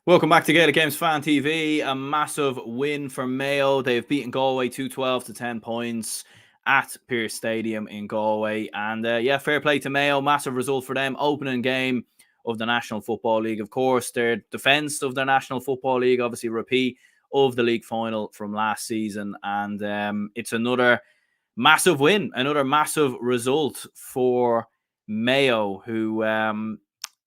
Welcome back to Gaelic Games Fan TV. A massive win for Mayo. They've beaten Galway 212 to 10 points at Pearse Stadium in Galway. And fair play to Mayo. Massive result for them. Opening game of the National Football League. Of course, their defence of the National Football League, obviously repeat of the league final from last season. And it's another massive win, another massive result for Mayo, who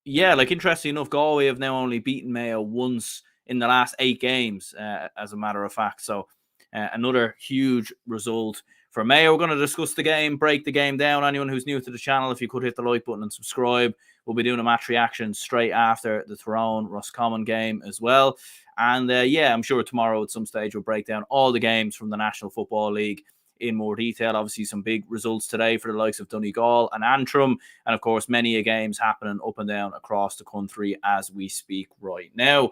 interesting enough, Galway have now only beaten Mayo once in the last 8 games, as a matter of fact. So another huge result for Mayo. We're going to discuss the game, break the game down. Anyone who's new to the channel, if you could hit the like button and subscribe. We'll be doing a match reaction straight after the Tyrone-Roscommon game as well. And I'm sure tomorrow at some stage we'll break down all the games from the National Football League in more detail. Obviously, some big results today for the likes of Donegal and Antrim, and of course, many games happening up and down across the country as we speak right now.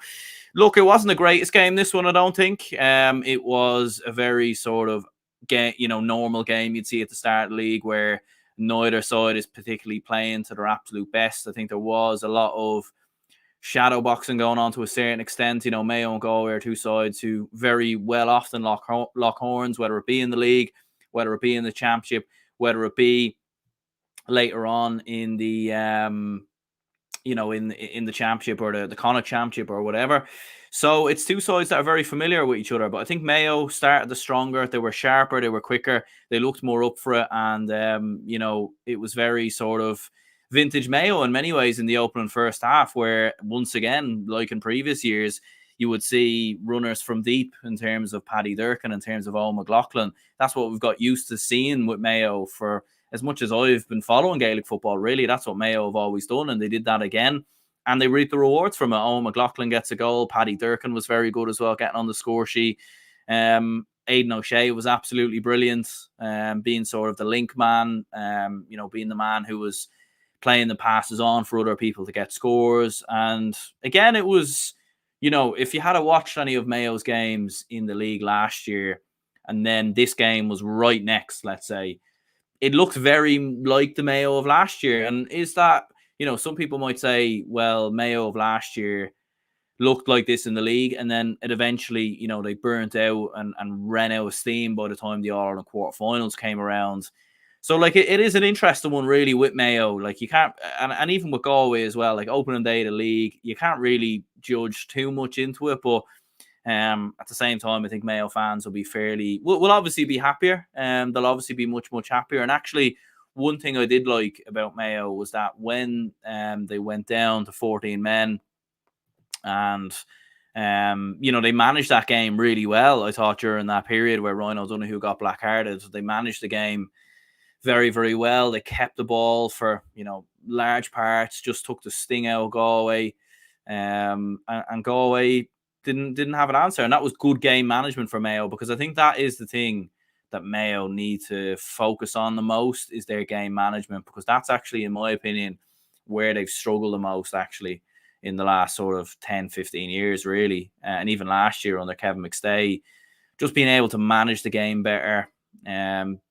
Look, it wasn't the greatest game, this one, I don't think. It was a very sort of game, normal game you'd see at the start of the league where neither side is particularly playing to their absolute best. I think there was a lot of shadow boxing going on to a certain extent. Mayo and Galway are two sides who very well often lock horns, whether it be in the league, whether it be in the championship, whether it be later on in the in the championship or the Connacht championship or whatever. So it's two sides that are very familiar with each other. But I think Mayo started the stronger. They were sharper. They were quicker. They looked more up for it. And, it was very sort of vintage Mayo in many ways in the opening first half, where once again, like in previous years, you would see runners from deep in terms of Paddy Durkin, in terms of Owen McLaughlin. That's what we've got used to seeing with Mayo for as much as I've been following Gaelic football. Really, that's what Mayo have always done, and they did that again. And they reap the rewards from it. Owen McLaughlin gets a goal. Paddy Durkin was very good as well, getting on the score sheet. Aidan O'Shea was absolutely brilliant, being sort of the link man, being the man who was playing the passes on for other people to get scores. And again, it was, if you had watched any of Mayo's games in the league last year, and then this game was right next, let's say, it looked very like the Mayo of last year. And is that, some people might say, well, Mayo of last year looked like this in the league, and then it eventually, they burnt out and ran out of steam by the time the All-Ireland quarterfinals came around. So, it is an interesting one, really, with Mayo. You can't, and even with Galway as well, opening day of the league, you can't really judge too much into it. But at the same time, I think Mayo fans will be will obviously be happier. They'll obviously be much, much happier. And actually, one thing I did like about Mayo was that when they went down to 14 men and they managed that game really well, I thought, during that period where Ryan O'Donoghue got black-hearted. They managed the game very, very well. They kept the ball for, large parts, just took the sting out of Galway. And Galway didn't have an answer. And that was good game management for Mayo, because I think that is the thing that Mayo need to focus on the most, is their game management, because that's actually, in my opinion, where they've struggled the most, actually, in the last sort of 10, 15 years, really. And even last year under Kevin McStay, just being able to manage the game better,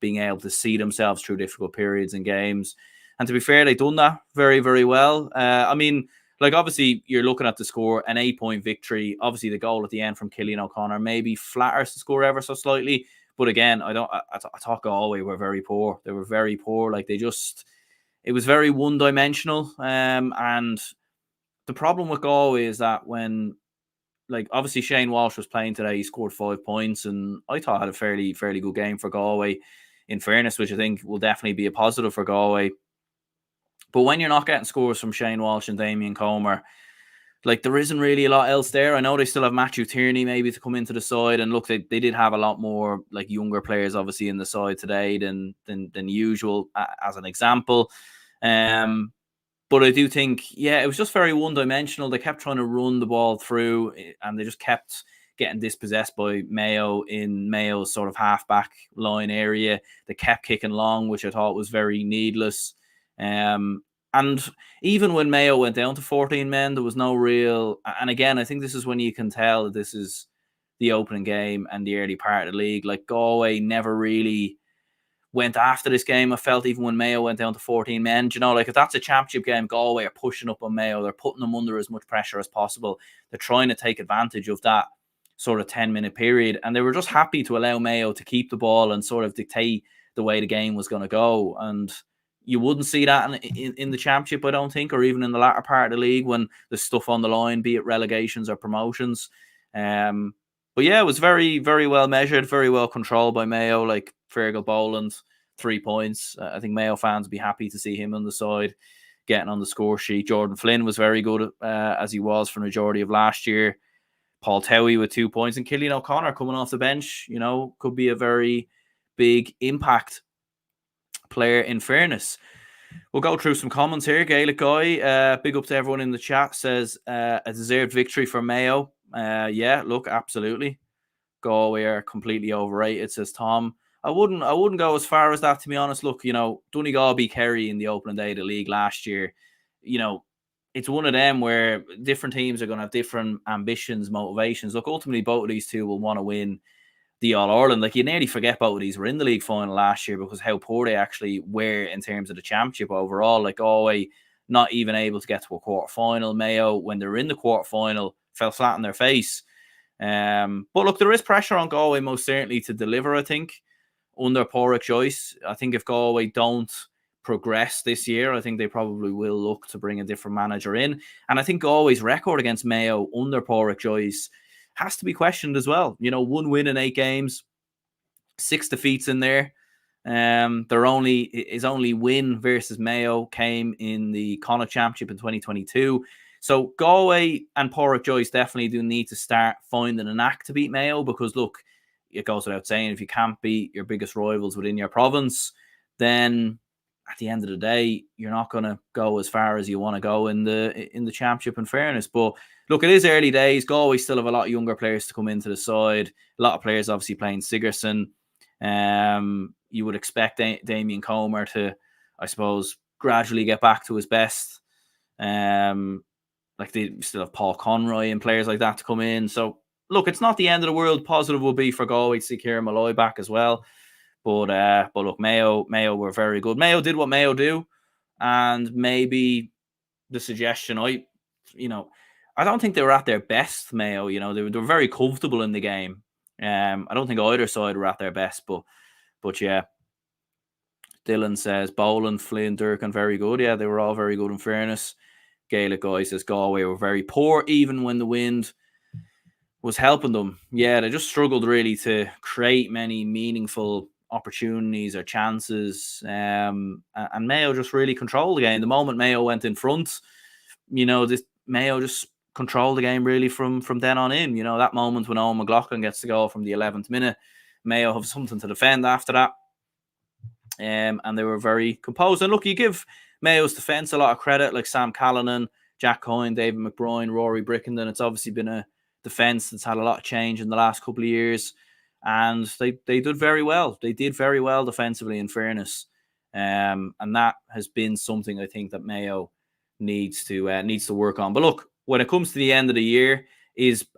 being able to see themselves through difficult periods in games. And to be fair, they've done that very, very well. Obviously, you're looking at the score, an 8-point victory. Obviously, the goal at the end from Cillian O'Connor maybe flatters the score ever so slightly. But again, I thought Galway were very poor. They were very poor. It was very one-dimensional. And the problem with Galway is that when, obviously Shane Walsh was playing today, he scored 5 points, and I thought had a fairly good game for Galway, in fairness, which I think will definitely be a positive for Galway. But when you're not getting scores from Shane Walsh and Damien Comer, there isn't really a lot else there. I know they still have Matthew Tierney maybe to come into the side, and look, they did have a lot more younger players obviously in the side today than usual, as an example. But I do think, it was just very one-dimensional. They kept trying to run the ball through, and they just kept getting dispossessed by Mayo in Mayo's sort of half-back line area. They kept kicking long, which I thought was very needless. And even when Mayo went down to 14 men, there was no real... And again, I think this is when you can tell that this is the opening game and the early part of the league. Galway never really went after this game. I felt even when Mayo went down to 14 men, you know, like if that's a championship game, Galway are pushing up on Mayo. They're putting them under as much pressure as possible. They're trying to take advantage of that sort of 10-minute period. And they were just happy to allow Mayo to keep the ball and sort of dictate the way the game was going to go. And you wouldn't see that in the championship, I don't think, or even in the latter part of the league when there's stuff on the line, be it relegations or promotions. But yeah, it was very, very well measured, very well controlled by Mayo. Like Fergal Boland, 3 points. I think Mayo fans would be happy to see him on the side, getting on the score sheet. Jordan Flynn was very good, as he was for the majority of last year. Paul Towie with 2 points, and Cillian O'Connor coming off the bench, you know, could be a very big impact player in fairness. We'll go through some comments here. Gaelic Guy, big up to everyone in the chat, says a deserved victory for Mayo. Yeah, look, absolutely. Galway are completely overrated, says Tom. I wouldn't go as far as that, to be honest. Look, you know, Donegal beat Kerry in the opening day of the league last year. You know, it's one of them where different teams are going to have different ambitions, motivations. Look, ultimately, both of these two will want to win the All-Ireland. Like, you nearly forget both of these were in the league final last year because how poor they actually were in terms of the championship overall. Like, Galway not even able to get to a quarter-final. Mayo, when they were in the quarter-final, fell flat on their face. But look, there is pressure on Galway most certainly to deliver, I think, under Pádraig Joyce. I think if Galway don't progress this year, I think they probably will look to bring a different manager in. And I think Galway's record against Mayo under Pádraig Joyce has to be questioned as well. You know, 1 win in 8 games, 6 defeats in there. His only win versus Mayo came in the Connacht Championship in 2022. So Galway and Pádraig Joyce definitely do need to start finding an act to beat Mayo, because look, it goes without saying, if you can't beat your biggest rivals within your province, then at the end of the day, you're not going to go as far as you want to go in the championship, in fairness. But look, it is early days. Galway still have a lot of younger players to come into the side. A lot of players obviously playing Sigerson. You would expect Damien Comer to, I suppose, gradually get back to his best. Like they still have Paul Conroy and players like that to come in. So look, it's not the end of the world. Positive will be for Galway to see Kieran Malloy back as well. But look, Mayo were very good. Mayo did what Mayo do, and maybe the suggestion, I don't think they were at their best. Mayo, you know, they were very comfortable in the game. I don't think either side were at their best, but yeah. Dylan says Boland, Flynn, Durkin, very good. Yeah, they were all very good in fairness. Gaelic Guy says Galway were very poor, even when the wind was helping them. Yeah, they just struggled really to create many meaningful opportunities or chances. And Mayo just really controlled the game. The moment Mayo went in front, you know, Mayo just controlled the game really from then on in. You know, that moment when Owen McLaughlin gets the goal from the 11th minute, Mayo have something to defend after that. And they were very composed. And look, you give Mayo's defence a lot of credit, like Sam Callanan, Jack Coyne, David McBride, Rory Brickenden. It's obviously been a defence that's had a lot of change in the last couple of years. And they did very well. They did very well defensively, in fairness. And that has been something I think that Mayo needs to work on. But look, when it comes to the end of the year,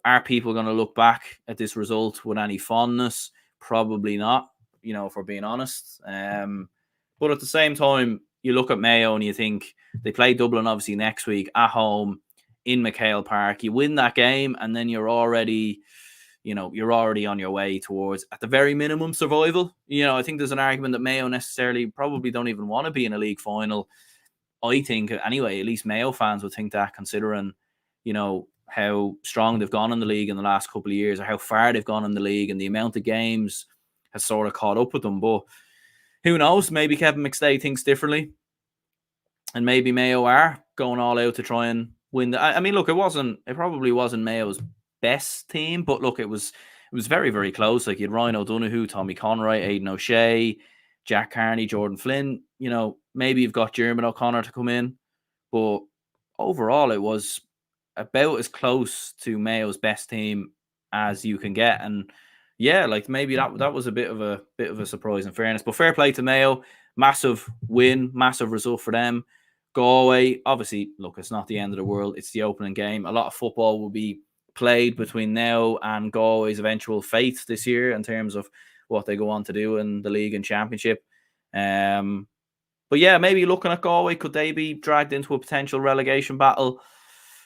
are people going to look back at this result with any fondness? Probably not, you know, if we're being honest. But at the same time, you look at Mayo and you think they play Dublin obviously next week at home in McHale Park. You win that game and then you're already on your way towards, at the very minimum, survival. You know, I think there's an argument that Mayo necessarily probably don't even want to be in a league final. I think, anyway, at least Mayo fans would think that, considering, you know, how strong they've gone in the league in the last couple of years, or how far they've gone in the league, and the amount of games has sort of caught up with them. But who knows? Maybe Kevin McStay thinks differently, and maybe Mayo are going all out to try and win. I mean, look, it probably wasn't Mayo's best team, but look, it was very, very close. Like, you had Ryan O'Donoghue, Tommy Conroy, Aidan O'Shea, Jack Carney, Jordan Flynn. You know, maybe you've got Jeremy O'Connor to come in, but overall it was about as close to Mayo's best team as you can get. And yeah, like, maybe that was a bit of a surprise, in fairness. But fair play to Mayo. Massive win, massive result for them. Galway, obviously, look, it's not the end of the world. It's the opening game. A lot of football will be played between now and Galway's eventual fate this year in terms of what they go on to do in the league and championship. But yeah, maybe looking at Galway, could they be dragged into a potential relegation battle?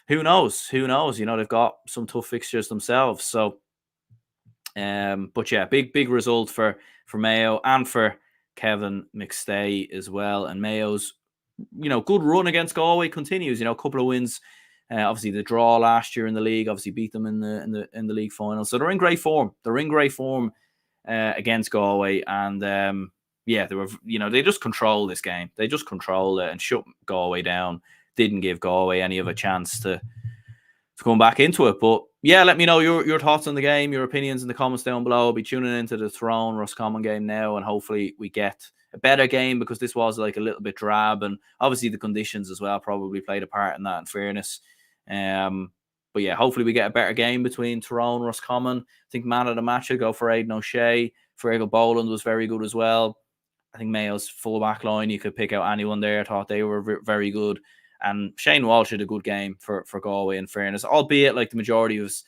Who knows? Who knows? You know, they've got some tough fixtures themselves. So, but yeah, big result for Mayo and for Kevin McStay as well. And Mayo's, good run against Galway continues. A couple of wins. Obviously, the draw last year in the league obviously beat them in the league final. So they're in great form. They're in great form against Galway, and yeah, they just control this game. They just control it and shut Galway down. Didn't give Galway any of a chance to come back into it. But yeah, let me know your thoughts on the game, your opinions in the comments down below. I'll be tuning into the Tyrone Roscommon game now, and hopefully we get a better game, because this was like a little bit drab, and obviously the conditions as well probably played a part in that, in fairness. But yeah, hopefully we get a better game between Tyrone and Roscommon. I think man of the match would go for Aidan O'Shea. Fergal Boland was very good as well. I think Mayo's full back line, you could pick out anyone there. I thought they were very good. And Shane Walsh had a good game for Galway, in fairness, albeit like the majority of his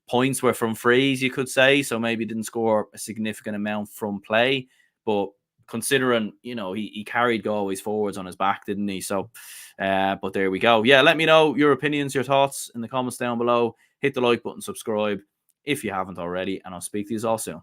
points were from frees, you could say. So maybe didn't score a significant amount from play. But considering, he carried Galway's forwards on his back, didn't he? So, but there we go. Yeah, let me know your opinions, your thoughts in the comments down below. Hit the like button, subscribe if you haven't already, and I'll speak to you all soon.